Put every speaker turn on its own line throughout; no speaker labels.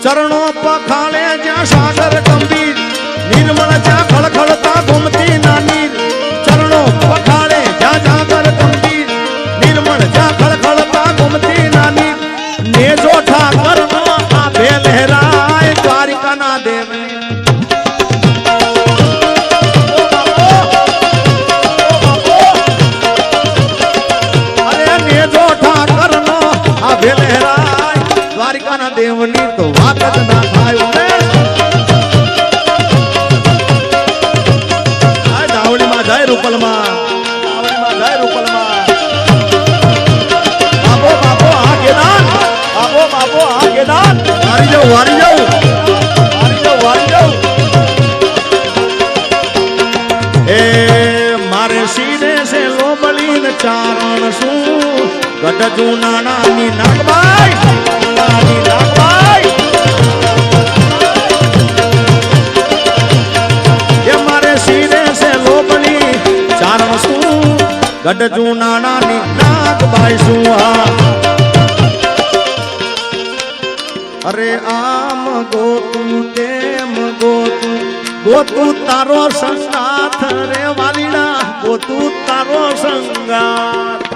ચરણો પખાળે જ્યાં સાગર ગંભીર નિર્મળ જ્યાં ખળખળતા ઘૂમતી નાની ચરણો પખાળે જ્યાં સાગર ગંભીર નિર્મળ જ્યાં ખળખળતા ઘૂમતી નાની નેજો ઠાકરનો આભે લહેરાય દ્વારિકાના દેવની દ્વારિકાના દેવની તો વાત જ ના થાય ડાવડીમાં જાય રૂપલમાં જાય રૂપલમાં બાપો બાપો આ કેદાન બાપો બાપો આ કેદાન વારી જાઉં વારી જાઉં વારી જાઉં એ મારે સીધે છે લોબલીન ચારણ શું ગઢ જૂનાણાની નાગભાઈ ગઢ જૂનાણાની નાગબાઈ શું અરે આમ ગોતું તેમ ગોતું તારો સંગાથ રે વાલીડા ગોતું તારો સંગાથ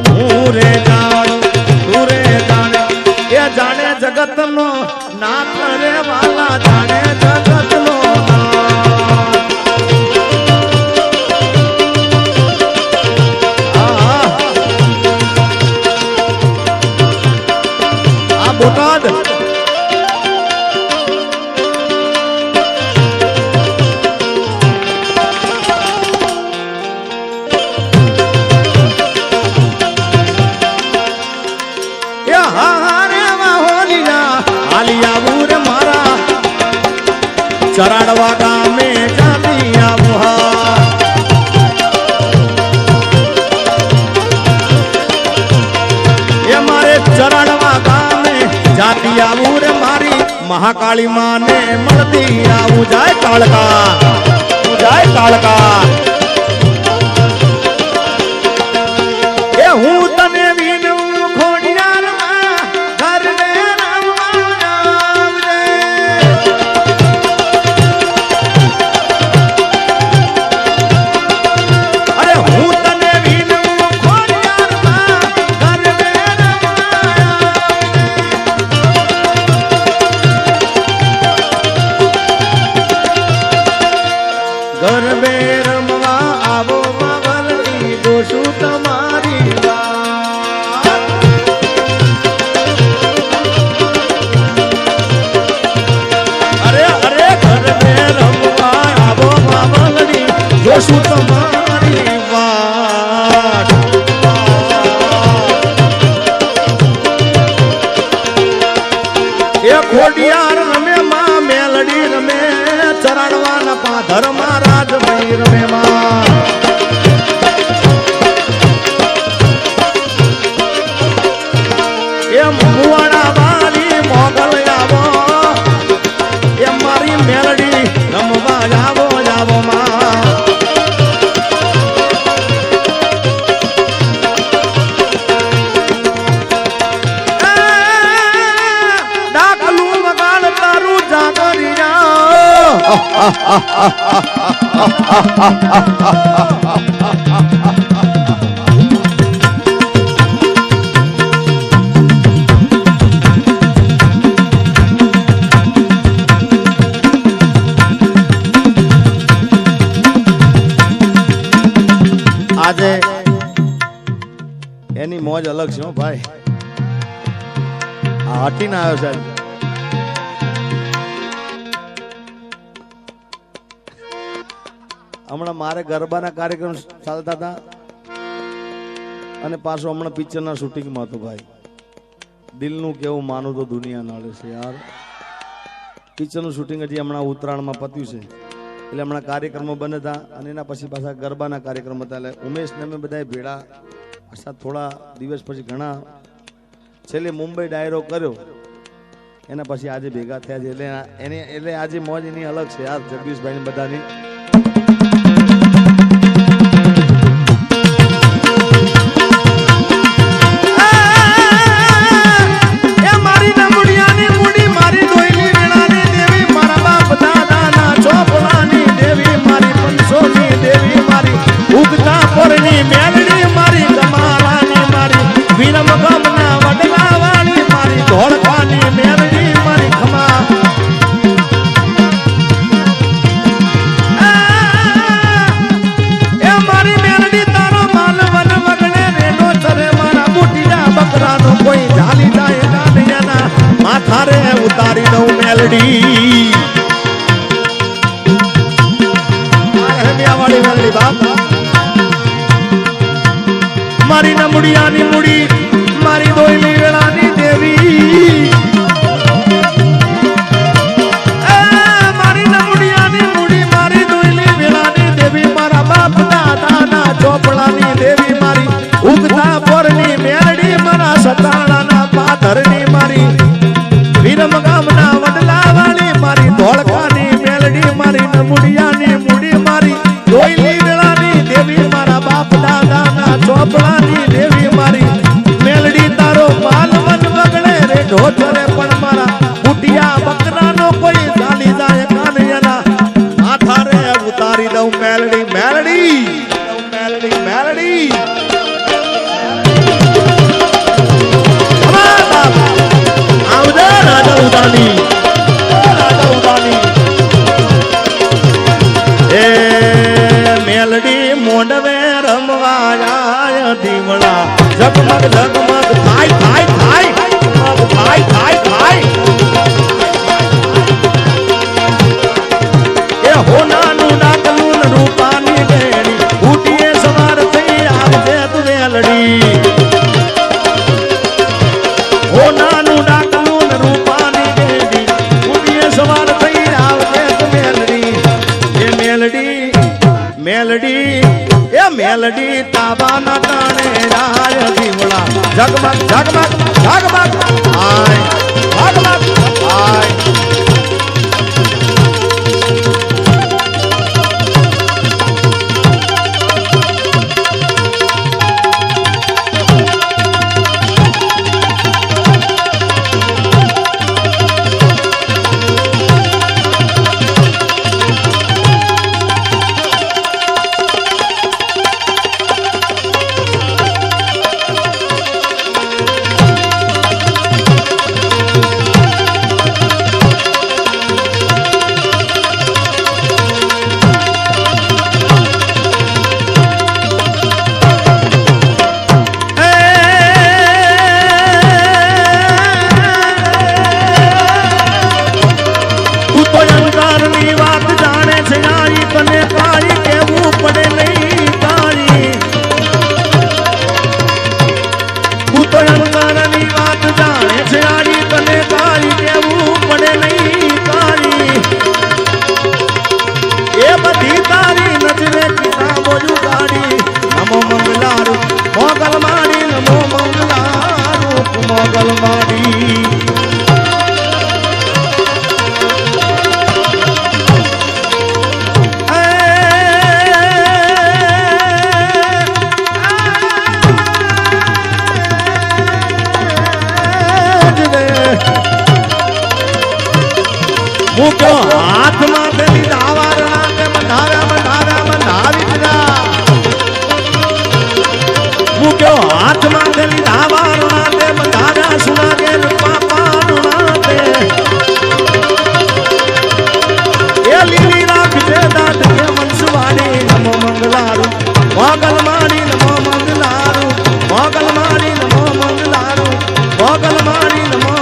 હું રે જાણું તું રે જાણે એ જાણે જગતનો નાથ રે વાલા જાણે જગતનો બોટાદ ચરાડવા ગામે જાતી આવું એ મારે ચરાડવા ગામે જાતી આવું રે મારી મહાકાળી માને મળતી આવું જાય કાળકા એ હું તને વિનું ખોડિયારમાં ઘર ને ગરબે રમવા આવો માવલની દોષું તમારી વાત અરે ગરબે રમવા આવો માવલની દોષું તમારી વાત એ ખોડિયાર રમે માં મેલડી રમે ચરાડવાના પાધર મહારાજ ભાઈ રમે માં એ મુવાડા વાળી મોગલ આવો એ મારી મેલડી રમવા જાવો માં ડાકલું વગાડ તારું જાગરિયા આજે એની મોજ અલગ છે ભાઈ આ હટીને આવ્યો છે હમણાં મારે ગરબાના કાર્યક્રમ ચાલતા હતા અને પાછું હમણાં પિક્ચરના શૂટિંગમાં હતું ભાઈ દિલનું કેવું માનું તો દુનિયા નડે છે યાર પિક્ચરનું શૂટિંગ હજી હમણાં ઉત્તરાયણમાં પત્યું છે એટલે હમણાં કાર્યક્રમો બને હતા અને એના પછી પાછા ગરબાના કાર્યક્રમ હતા એટલે ઉમેશને અમે બધા ભેળા પાછા થોડા દિવસ પછી ઘણા છેલ્લે મુંબઈ ડાયરો કર્યો એના પછી આજે ભેગા થયા છે એટલે આજે મોજ એની અલગ છે યાર જગદીશભાઈ બધાની મારી વિરમ ગામના વડલા વાળી મારી ધોળકાની મેલડી મારી ખમા એ મારી મેલડી તારો માલ વન વગડે રેડો ચરે મારા બુટિયા બકરાનો કોઈ ઝાલી જાય ગાડિયાના માથા રે ઉતારી દઉં મેલડી વાળી મેલડી બાપ મારી નમુડિયાની મુડી મારી દોયલી વેળાની દેવી મારી નમુડિયાની મુડી મારી દોયલી વેળાની દેવી મારા બાપ દાદાના ચોપડાની દેવી મારી ઉગતા પોરની મેલડી મારા સતાણાના પાથરની મારી વિરમ ગામના વડલા વાળી મારી ધોળકાની મેલડી મારી નમુડિયાની મુડી મારી દોયલી વેળાની દેવી મારા બાપ દાદાના ચોપડાની દેવી મારી મેલડી તારો માલ મન વગડે રે ઢોચરે પણ મારા બુટિયા બકરાનો કોઈ ચાલી જાય કાનિયાના માથા રે ઉતારી દઉં મેલડી મેલડી મેલડી મેલડી આવજે રાજા ઉદાની રાજા ઉદાની એ મેલડી મોંડવે રમવાયા દીવડા ઝગમગ ઝગમગ થાય થાય થાય થાય થાય થાય એ હોનાનું ડાકલું રૂપાની બેડી ઉઠીએ સવાર થઈ આવજે તું મેલડી હોનાનું ડાકલું રૂપાની બેડી ઉઠીએ સવાર થઈ આવજે તું મેલડી એ મેલડી મેલડી એ મેલડી તાબાના તાણે રાય દીવડા ઝગમગ ઝગમગ ઝગમગ આય ઝગમગ આય હાથમાં તેની ધાવારના તે બંધારા બંધારા બંધાવી દીધા મૂક્યો હાથમાં તેની ધાવારના તે બંધારા સુના કે પાપાના તે એ લીલી રાખજે દાટ કે મનસુવાડી નમો મંગલારું મોગલ મારી નમો મંગલારું મોગલ મારી નમો મંગલારું મોગલ મારી નમો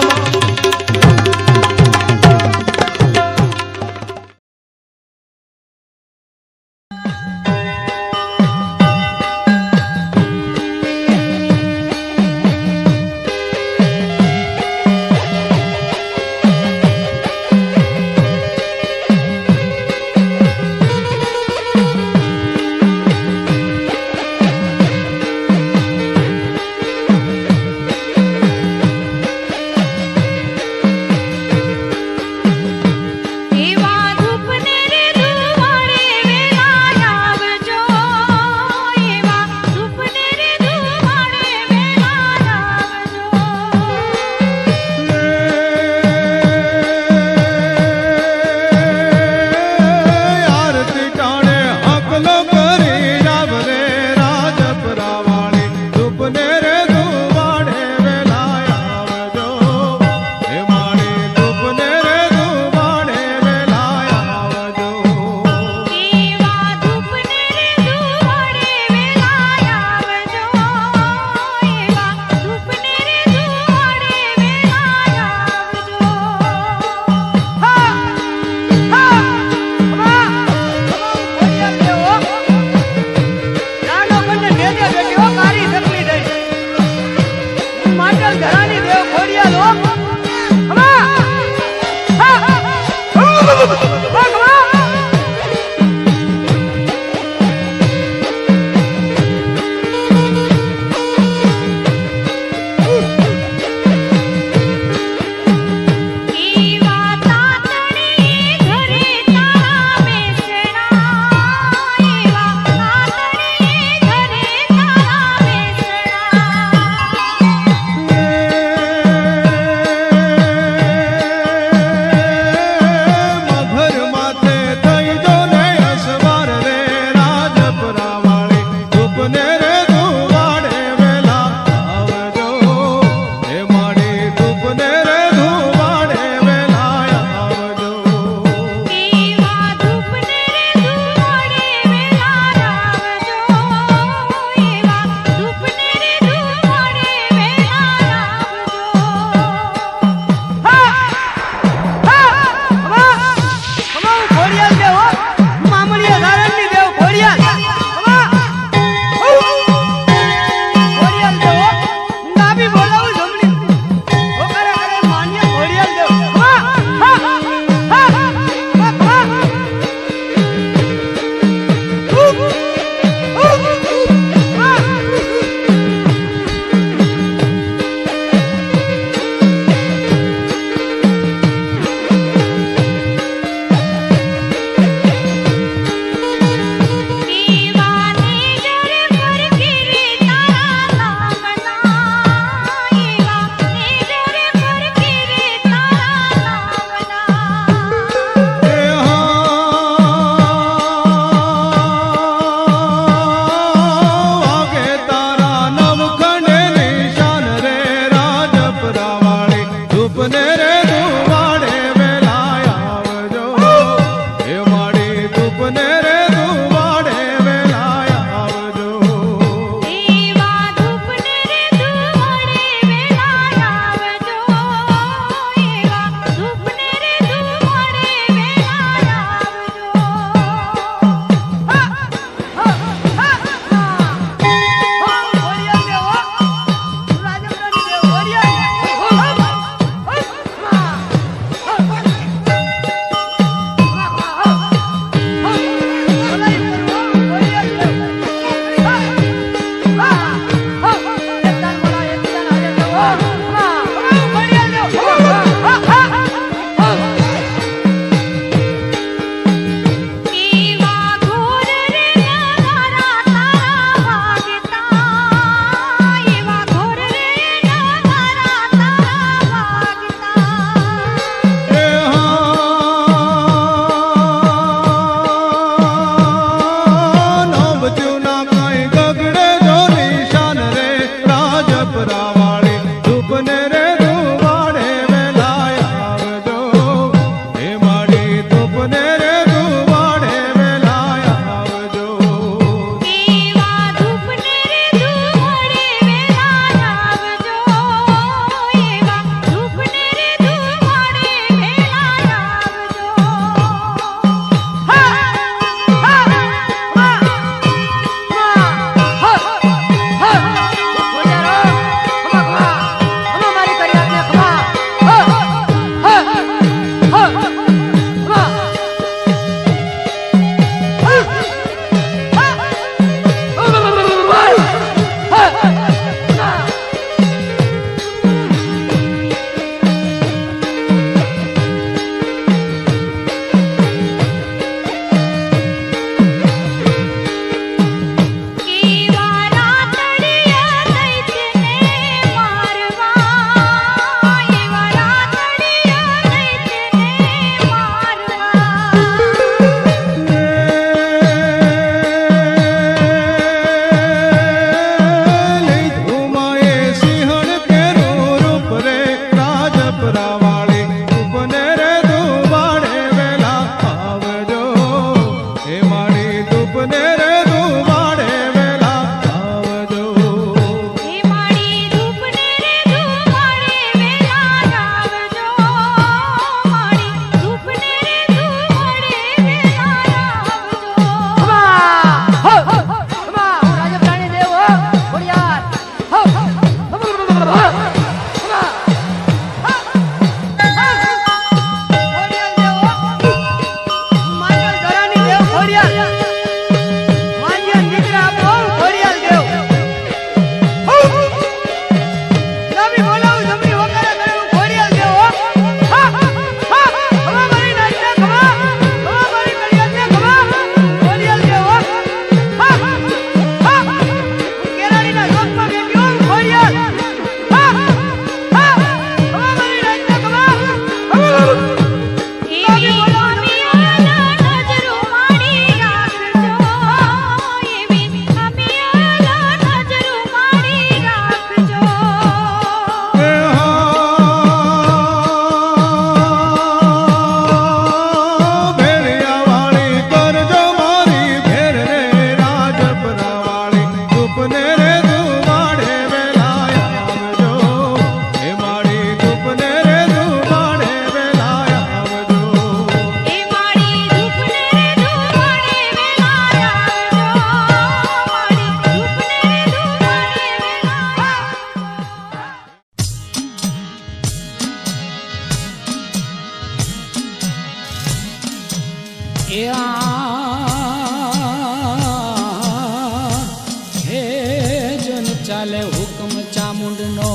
ચાલે હુકમ ચામુંડનો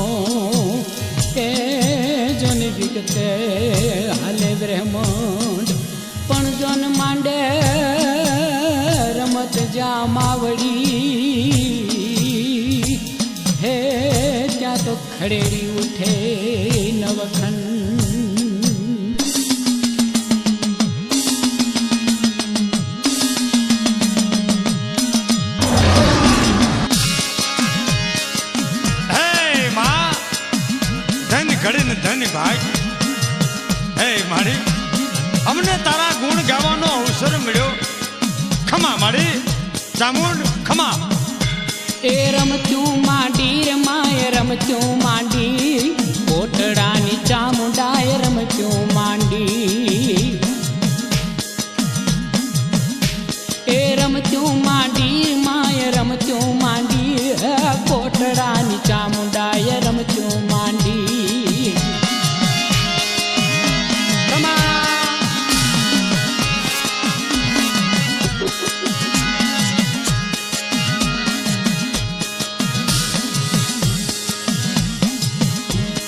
એ જોની વિગતે હાલે બ્રહ્માંડ પણ જોન માંડે રમત જા માવડી હે ત્યાં તો ખડેડી ઉઠે નવખંડ
ધન ભાઈ હે મારી અમને તારા ગુણ ગાવાનો અવસર મળ્યો ખમા મારી ચામુંડ ખમા
એ રમતું માંડી રમાય રમતું માંડી કોટડાની ચામુંડાય રમતું માંડી એ રમતું માંડી માય રમતું માંડી કોટડાની ચામુંડાય રમતું માંડી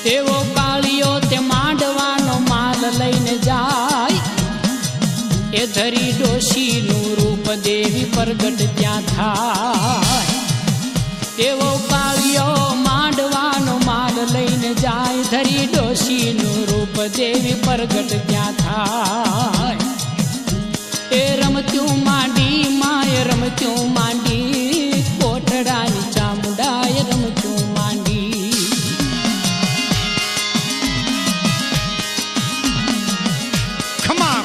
એવો કાળિયો તે માંડવાનો માલ લઈને જાય એ ધરી ડોશીનું રૂપ દેવી પ્રગટ ત્યાં થાય એવો કાળિયો માંડવાનો માલ લઈને જાય ધરી ડોશીનું રૂપ દેવી પ્રગટ ત્યાં થાય એ રમતું માંડી માય રમતું માંડી કોટડાની ચામુંડાય રમતું માંડી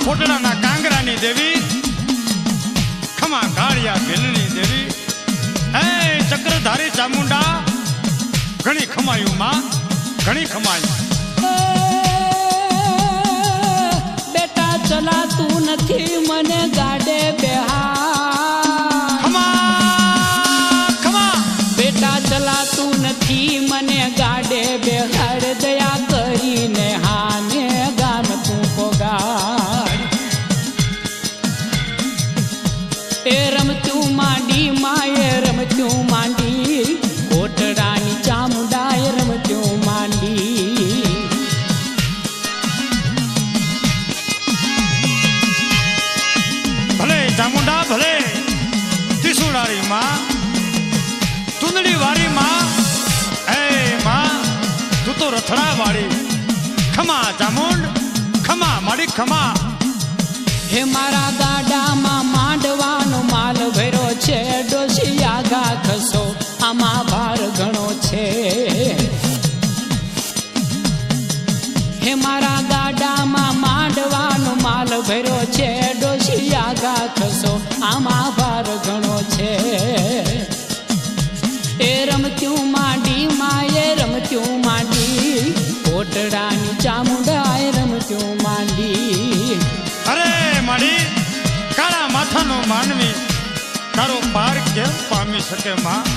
કોટડાના કાંગરાની દેવી ખમા કાળિયા ભીલની દેવી હે ચક્રધારી ચામુંડા ઘણી ખમાયું માં ઘણી ખમાયું
બેટા ચલાતું નથી મને ગાડે બેહાર
ખમા
બેટા ચલાતું નથી મને ગાડે બેહાર દયા કરીને હાને ગામ તું પોગાર એ રમતું માંડી માએ રમતું માંડી કોટડાની ચામુંડાએ રમતું માંડી
ભલે ચામુંડા ભલે ત્રિશુળારી માં ચુંદડી વાળી માં એ માં તું તો રથડા વાળી ખમા ચામુંડ ખમા મારી ખમા
હે મારા ગાડામાં માંડવાનો માલ ભર્યો છે ડોશી આગા ખસો આમાં ભાર ઘણો છે હે મારા ગાડામાં માંડવાનો માલ ભર્યો છે ડોશી આગા ખસો આમાં ભાર ઘણો છે એ રમતું માંડી માએ રમતું માંડી કોટડાની ચામુંડાએ રમતું માંડી
અરે મારી કાળા માથાનો માનવી તારો પાર કેમ પામી શકે માં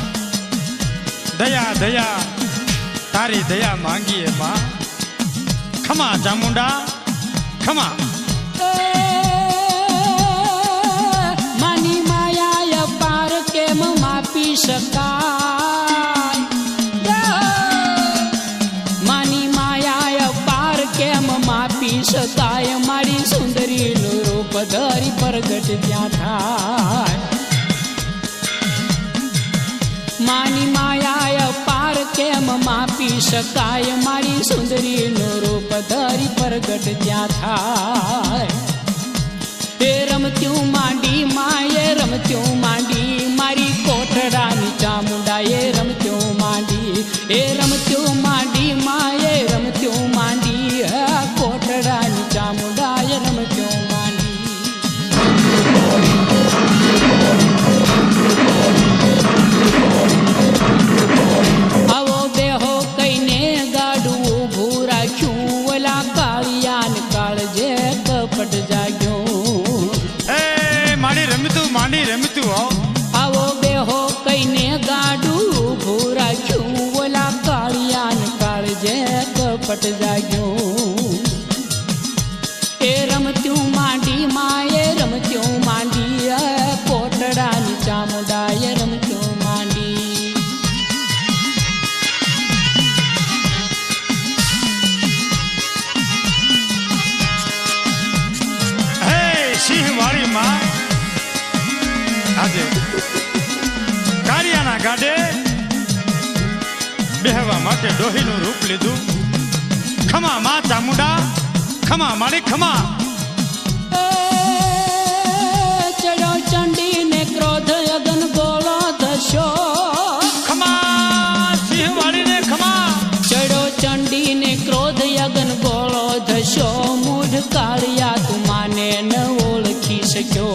દયા દયા તારી દયા માંગીએ માં ખમા ચામુંડા ખમા
માની માયા પાર કેમ માપી શકાય માની માયા પાર કેમ માપી શકાય મારી સુંદરીનું રૂપ ધરી પ્રગટ ત્યાં થાય માની માયા પાર કેમ માપી શકાય મારી સુંદરીનું રૂપ ધરી પ્રગટ ત્યાં થાય એ રમતું માંડી માએ રમતું માંડી મારી કોટડાની ચામુંડાએ રમતું માંડી એ રમતું માંડી માએ રમતું માંડી કોટડાની ચામુંડાએ રમતું માંડી આવો બેહો કઈને ગાડું ઊભું રાખ્યું ઓલા કાળિયાન કાળજે કપટ જાગ્યું
મારી રમતું માંડી રમતું
આવો બેહો કઈને ગાડું ઊભું રાખ્યું ઓલા કાળિયાન કાળજે કપટ જાગ્યું એ રમતું માંડી માએ રમતું માંડી કોટડાની ચામુંડાએ રમતું માંડી
બેહવા માટે ડોહીનું રૂપ લીધું. ખમા માં ચામુંડા, ખમા મારી ખમા.
ચડો ચંડી ને ક્રોધ અગન ગોળો ધશો.
ખમા સિંહવાળી ને ખમા.
ચડો ચંડી ને ક્રોધ અગન ગોળો ધશો. મૂઢ કાળિયા તું માને ન ઓળખી શક્યો.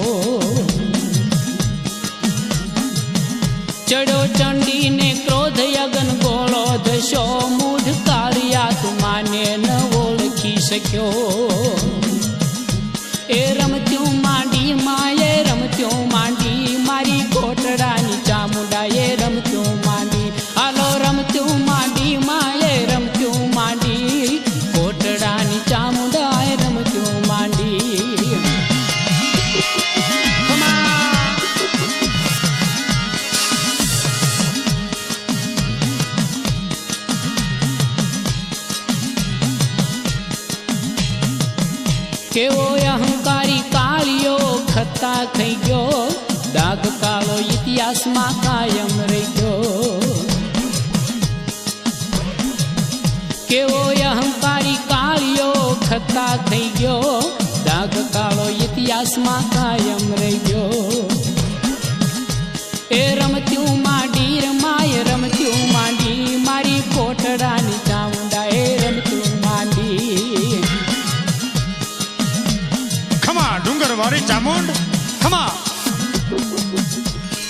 ચડો ચંડી ને ક્રોધ અગન ગોળો ધશો. મૂઢ કાળિયા તું માને ન ઓળખી શક્યો. એ રમત્યું માંડી માએ રમત્યું માંડી મારી કોટડાની ચામુંડા. એ રમત્યું માંડી હાલો રમત્યું માંડી માએ રમત્યું માંડી કોટડાની ચામુંડા. એ રમત્યું માંડી. કેવો અહંકારી કાળિયો ખતા થઈ ગયો. દાગ કાળો ઇતિહાસમાં કાયમ રહી ગયો. કેવો અહંકારી કાળિયો ખતા થઈ ગયો. દાગ કાળો ઇતિહાસમાં કાયમ રહી ગયો. એ રમત્યું માંડી રમાય રમત્યું માંડી મારી કોટડાની ચામુંડા. એ રમત્યું માંડી.
ડુંગર વાળી ચામુંડ ખમા.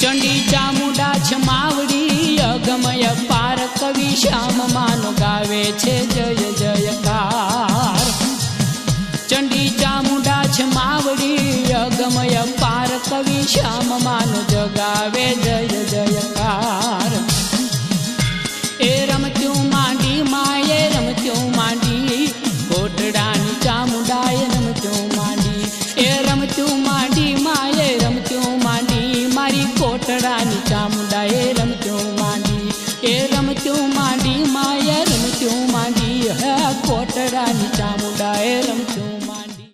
ચંડી ચામુંડા છમાવડી અગમય પાર. કવિ શ્યામ માનો ગાવે છે જય જયકાર. ચંડી ચામુંડા છમાવડી અગમય પાર. કવિ શ્યામ માનો જગાવે જય જયકાર. એ રમત્યું માંડી માએ રમત્યું માંડી કોટડાની ચામુંડા. એ રમત્યું માંડી. એ રમત્યું માંડી માએ રમત્યું માંડી મારી કોટડાની ચામુંડા. એ રમત્યું માંડી. એ રમત્યું માંડી માએ રમત્યું માંડી હે કોટડાની ચામુંડા. એ રમત્યું માંડી.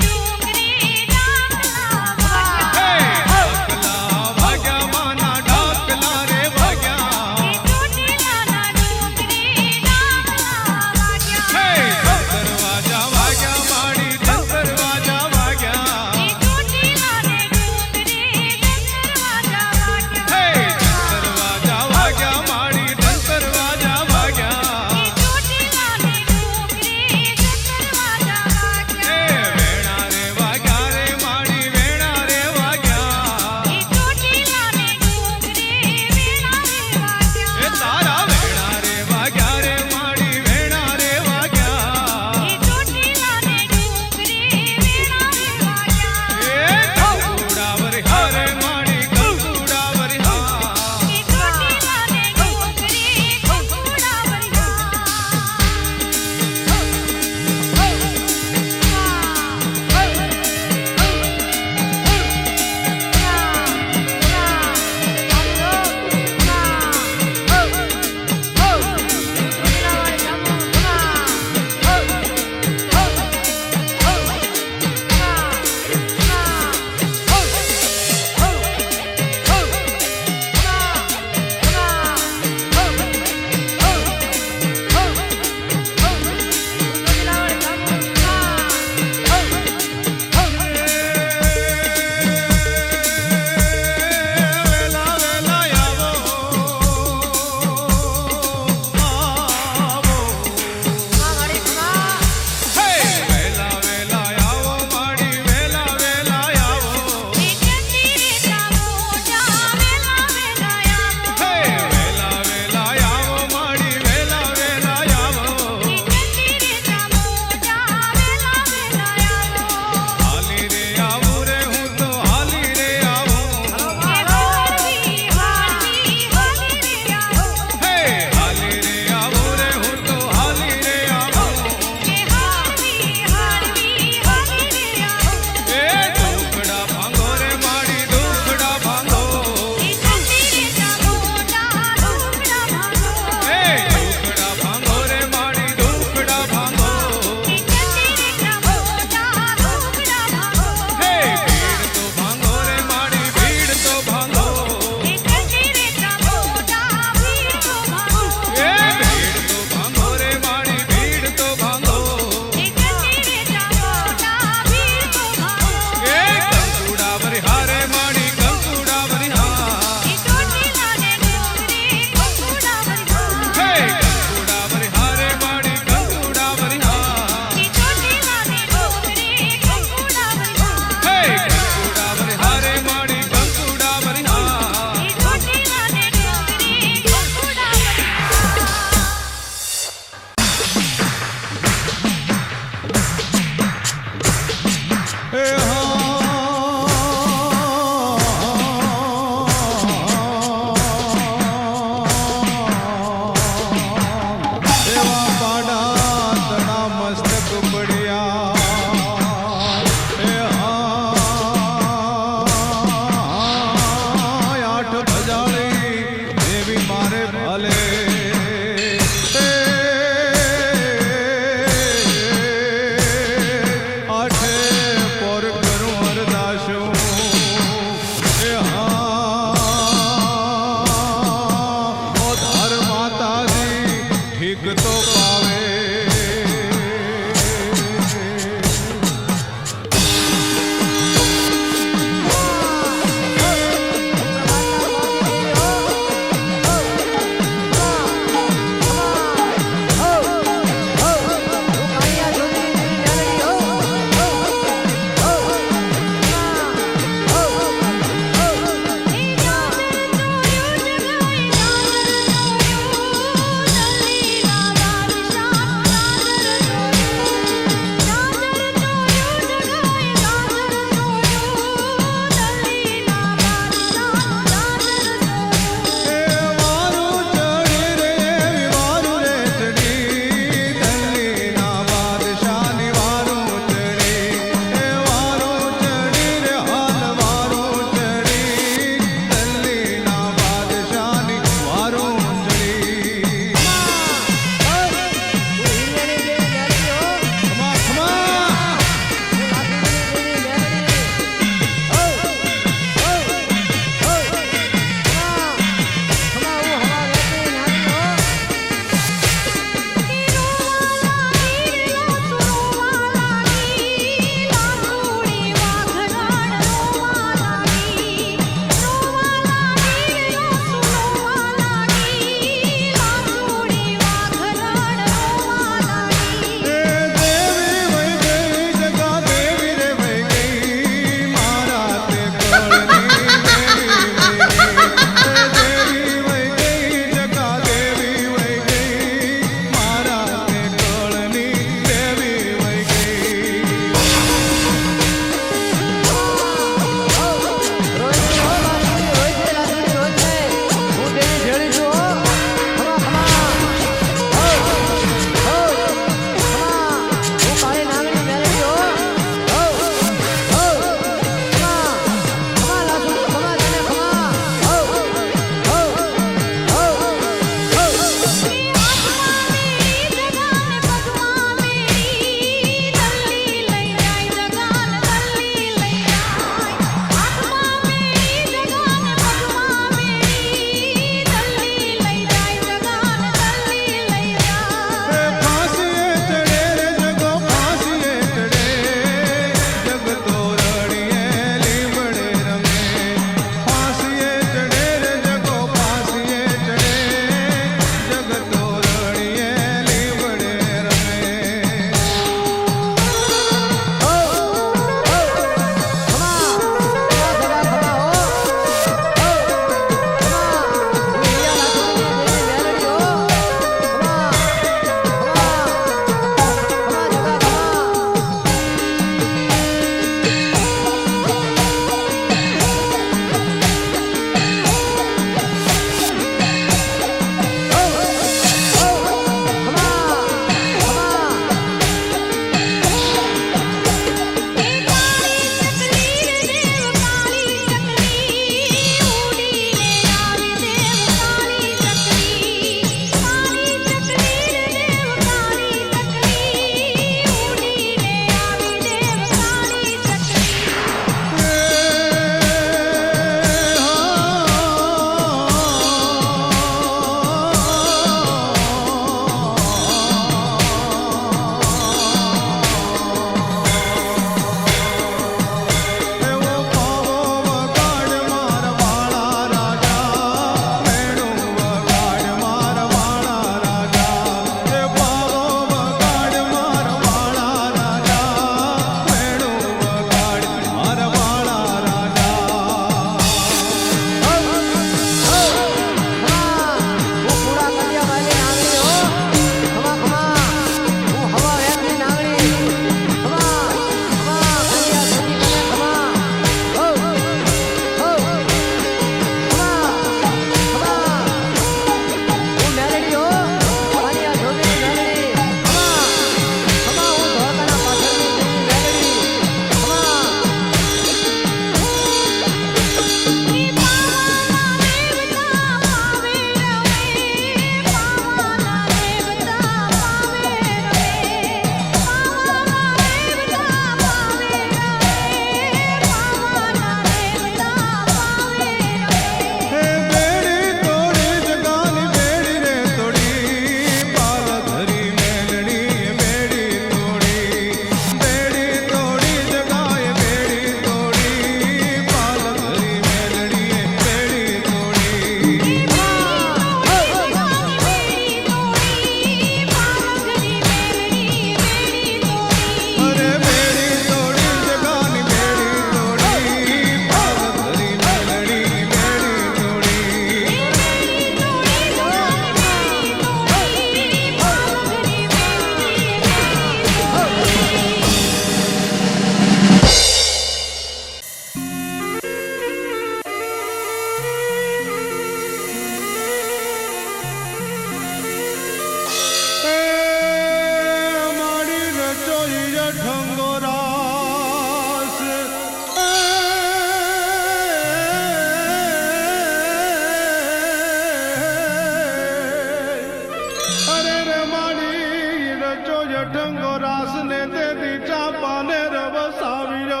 જઠંગો રાસ ને તે દીચા પાને રવસાવ્યો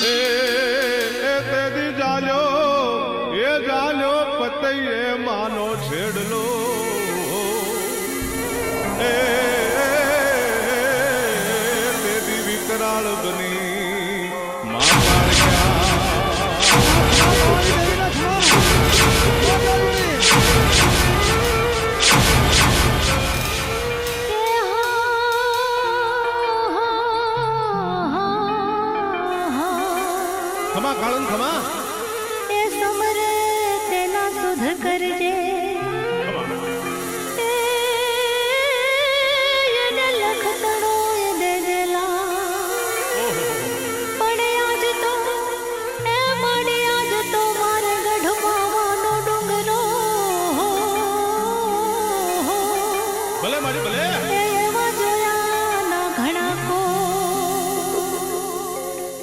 એ તે દી જાલ્યો પતૈયે માનો છેડલો એ તે દી વિકરાળ બની માં ખમા કાળન ખમા
એ સમરે તેના સુધ કરજે એને લખતણો એ દેજેલા પણ આજ તો એ માડી આજ તો મારે ગઢમાવાનો ડુંગરો
ભલે મારી ભલે
એવા જોયા ના ઘણા કો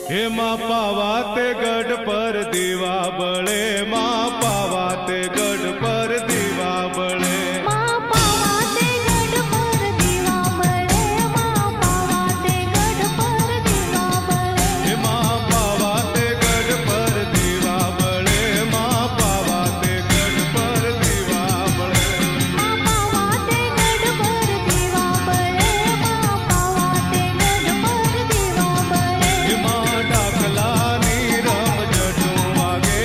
હે માં પાવા તે ગઢ પર દીવા બળે માં પાવા તે ગઢ પર દીવા બળે
માં પાવા તે ગઢ પર દીવા બળે માં પાવા તે ગઢ પર દીવા બળે
હે માં પાવા તે ગઢ પર દીવા બળે માં પાવા તે ગઢ પર દીવા બળે
માં પાવા તે ગઢ પર દીવા બળે માં પાવા તે ગઢ પર દીવા બળે
હે માં ડાકલાની રમ જડું વાગે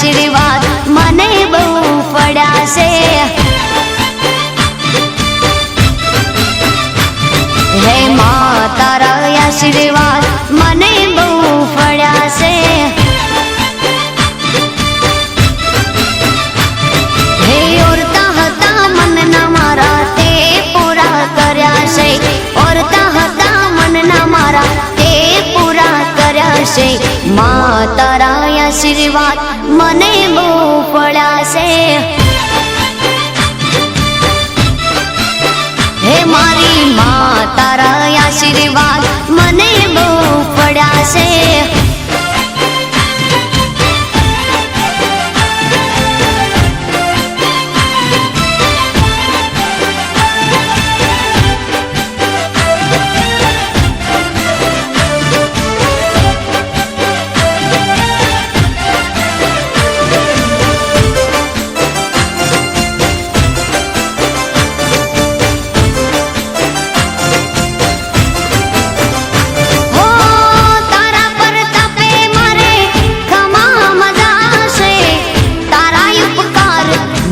આશીર્વાદ મને બહુ પડ્યા છે. હે માં તારા આશીર્વાદ મને બહુ પડ્યા છે. હે ઓરતા હતા મનના મારા તે પૂરા કર્યા છે. ઓરતા હતા મનના મારા તે પૂરા કર્યા છે. માં તારા આશીર્વાદ મને બહુ પડ્યા છે. હે મારી માં તારા આશીર્વાદ મને બહુ પડ્યા છે.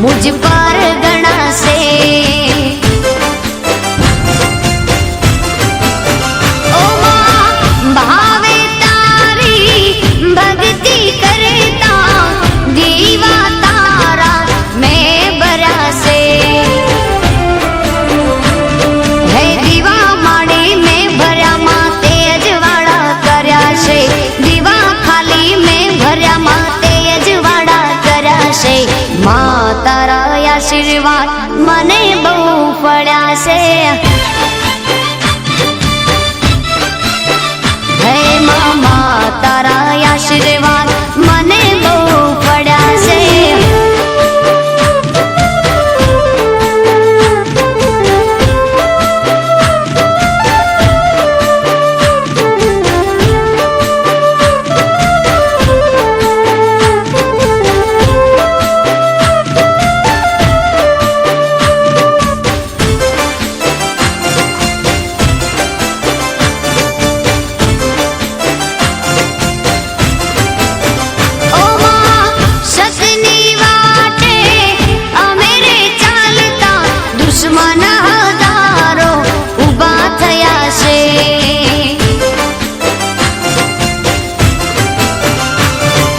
मुझ पर गणा से ओ मां भावे तारी भक्ति करता दीवा तारा मैं बरा से. है दीवा माड़ी में भर्या માં તે અજવાળા કર્યા છે. દીવા ખાલી મેં ભર્યા માં તે અજવાળા કર્યા છે. માં તારા આશીર્વાદ મને બહુ પડ્યા છે. હે માં તારા આશીર્વાદ મને બહુ પડ્યા છે. દુશ્મન હજારો ઊભા થયા છે.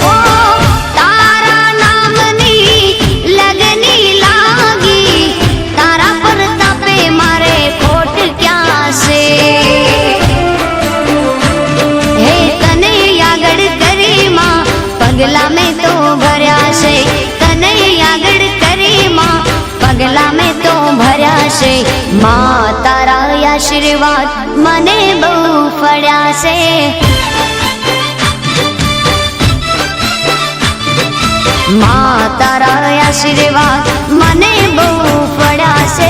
ઓ તારા નામની લગની લાગી તારા પર તાપે મારે ખોટ ક્યાં છે. હે તને આગળ કરી માં પગલા મેં તો ભર્યા છે. તને આગળ કરી માં પગલા મેં તો ભર્યા છે. માં તારા આશીર્વાદ મને બહુ પડ્યા છે. માં તારા આશીર્વાદ મને બહુ પડ્યા છે.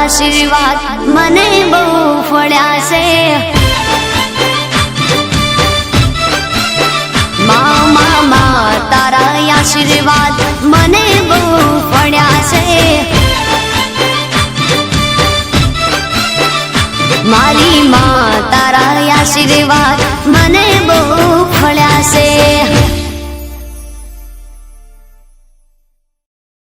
આશીર્વાદ મને બહુ ફળ્યા છે. મા તારા આશીર્વાદ મને બહુ ફળ્યા છે. મારી મા તારા આશીર્વાદ મને બહુ